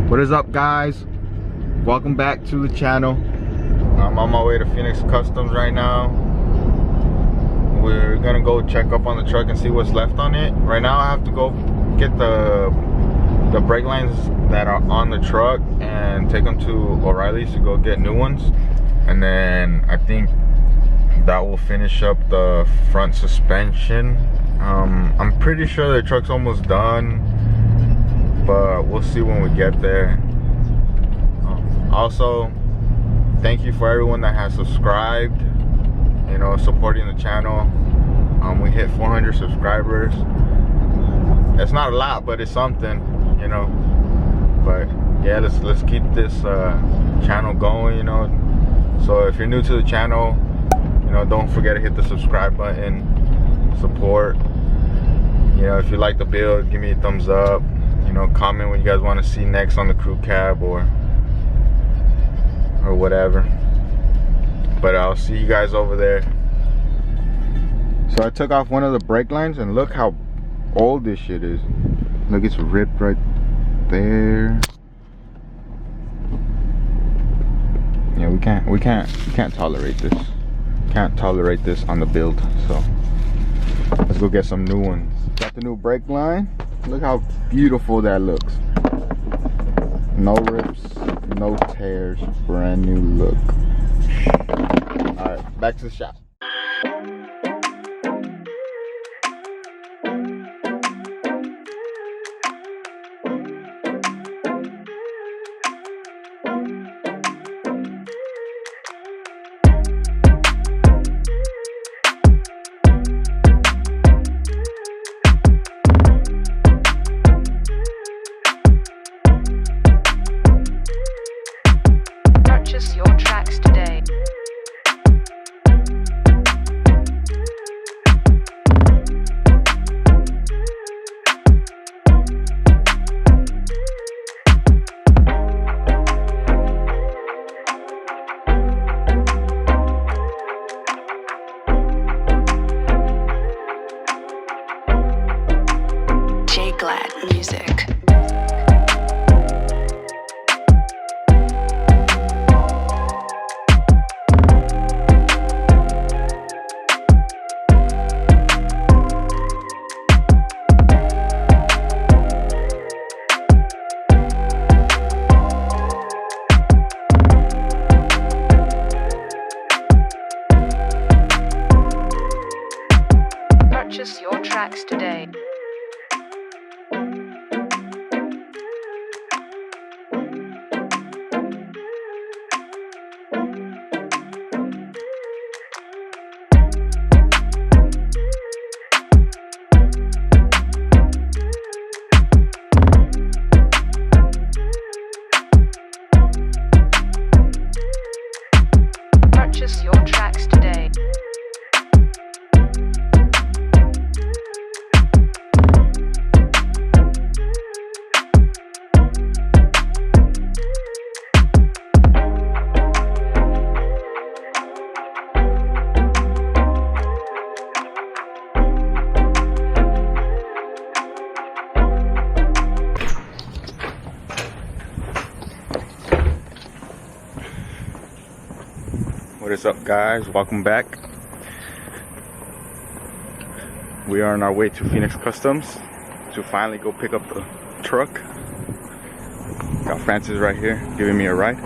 What is up, guys? Welcome back to the channel. I'm on my way to Phoenix Customs right now. We're gonna go check up on the truck and see what's left on it. Right now I have to go get the brake lines that are on the truck and take them to O'Reilly's to go get new ones, and then I think that will finish up the front suspension. I'm pretty sure the truck's almost done, but we'll see when we get there. Also, thank you for everyone that has subscribed, you know, supporting the channel. We hit 400 subscribers. It's not a lot, but it's something, you know. But yeah, let's keep this channel going, you know. So if you're new to the channel, you know, don't forget to hit the subscribe button, support. You know, if you like the build, give me a thumbs up. You know, comment what you guys want to see next on the crew cab or whatever. But I'll see you guys over there. So I took off one of the brake lines and look how old this shit is. Look, it's ripped right there. Yeah, we can't tolerate this. Can't tolerate this on the build. So let's go get some new ones. Got the new brake line. Look how beautiful that looks. No rips, no tears, brand new look. All right, back to the shop. Purchase your tracks today. Glad music. Purchase your tracks today. Purchase your tracks today. What is up, guys? Welcome back. We are on our way to Phoenix Customs to finally go pick up the truck. Got Francis right here giving me a ride.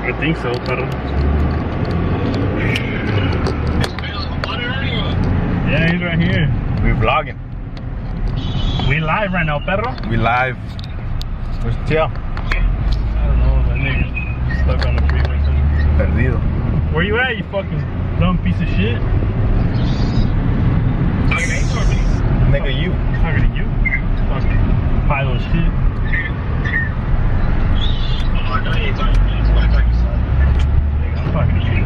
I think so, pero. Yeah, he's right here. We're vlogging. We live right now, perro. We live. Where's Tio? I don't know, that nigga's stuck on the freeway somewhere. Perdido. Where you at, you fucking dumb piece of shit? Nigga, you. Talking to you. Fucking pile of shit. I'm talking to you.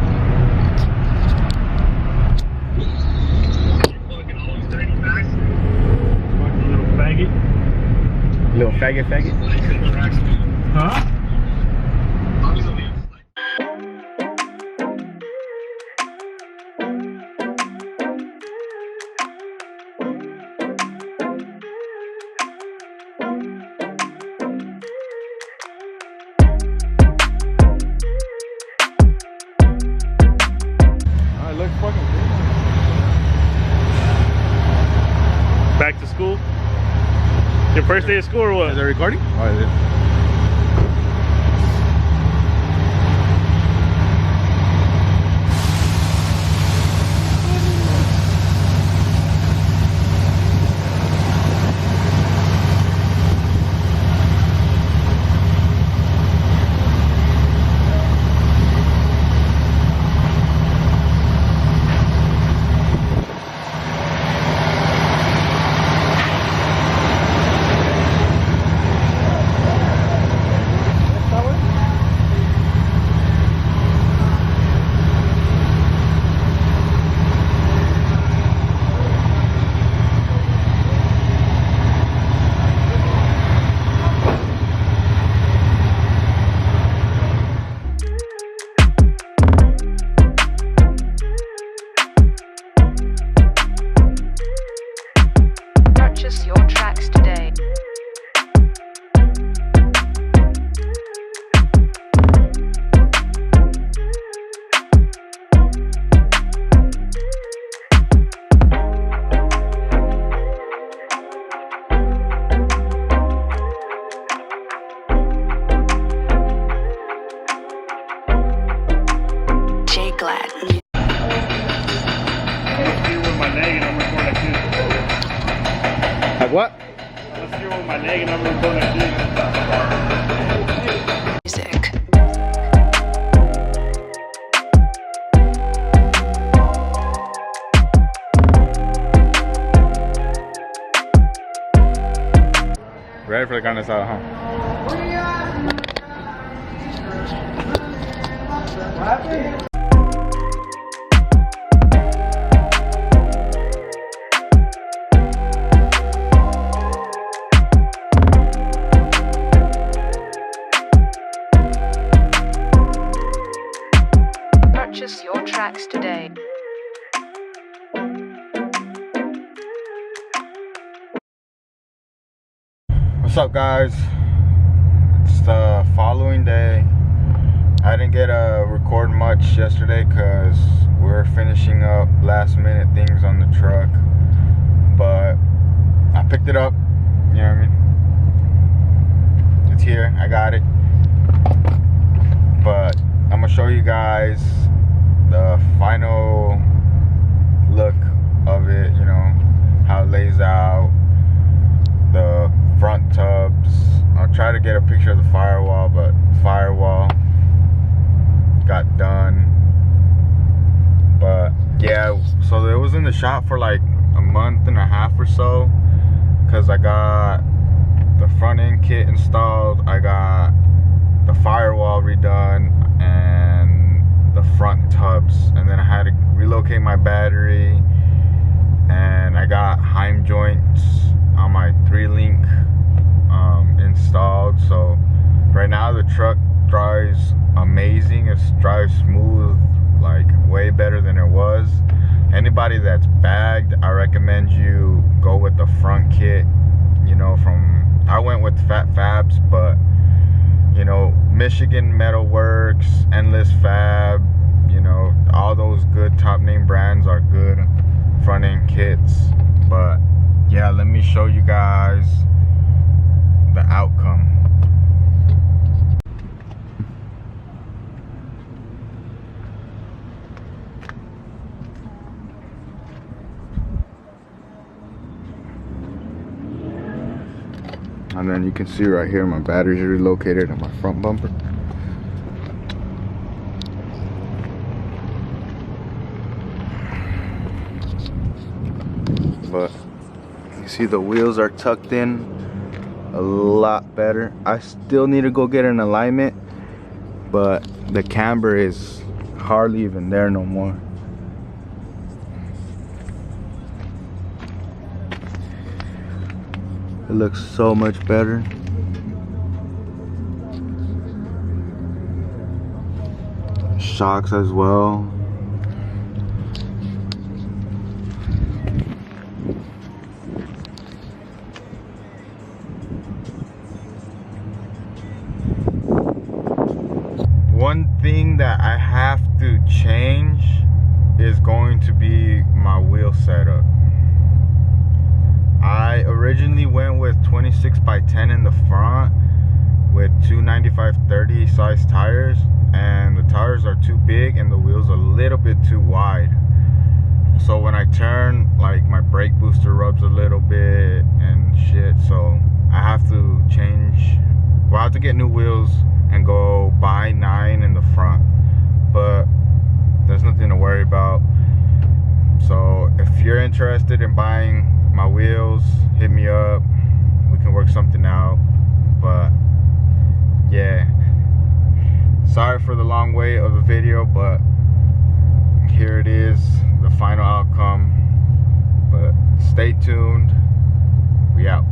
Little faggot. Huh? looks fucking good. Back to school? Your first day of school or what? Is it recording? Oh, it is. Purchase your tracks today. J Glad Music. Let's see with my leg and I'm recording Like what? Let's see with my leg and I'm recording Music. Ready for the carne asada, huh? Purchase your tracks today. What's up, guys? It's the following day. I didn't get to record much yesterday because we were finishing up last minute things on the truck, but I picked it up, you know what I mean? It's here, I got it. But I'm gonna show you guys the final look of it, you know, how it lays out, the front tubs. I'll try to get a picture of the firewall, but firewall got done. But yeah, so it was in the shop for like a month and a half or so, because I got the front end kit installed, I got the firewall redone, and the front tubs, and then I had to relocate my battery, and I got Heim joints on my 3-link installed. So right now the truck drives amazing. It drives smooth, like way better than it was. Anybody that's bagged, I recommend you go with the front kit, you know. I went with Fat Fabs, but you know, Michigan Metal Works, Endless Fab, you know, all those good top name brands are good front end kits. But yeah, let me show you guys the outcome. And then you can see right here my batteries are relocated on my front bumper. But you see the wheels are tucked in a lot better. I still need to go get an alignment, but the camber is hardly even there no more. It looks so much better. Shocks as well. One thing that I have to change is going to be my wheel setup. I originally went with 26x10 in the front with two 95/30 size tires, and the tires are too big and the wheels a little bit too wide. So when I turn, like, my brake booster rubs a little bit and shit, so I have to change. Well, I have to get new wheels and go buy 9 in the front, but there's nothing to worry about. So if you're interested in buying my wheels, hit me up, we can work something out. But yeah, sorry for the long wait of the video, but here it is, the final outcome. But stay tuned, we out.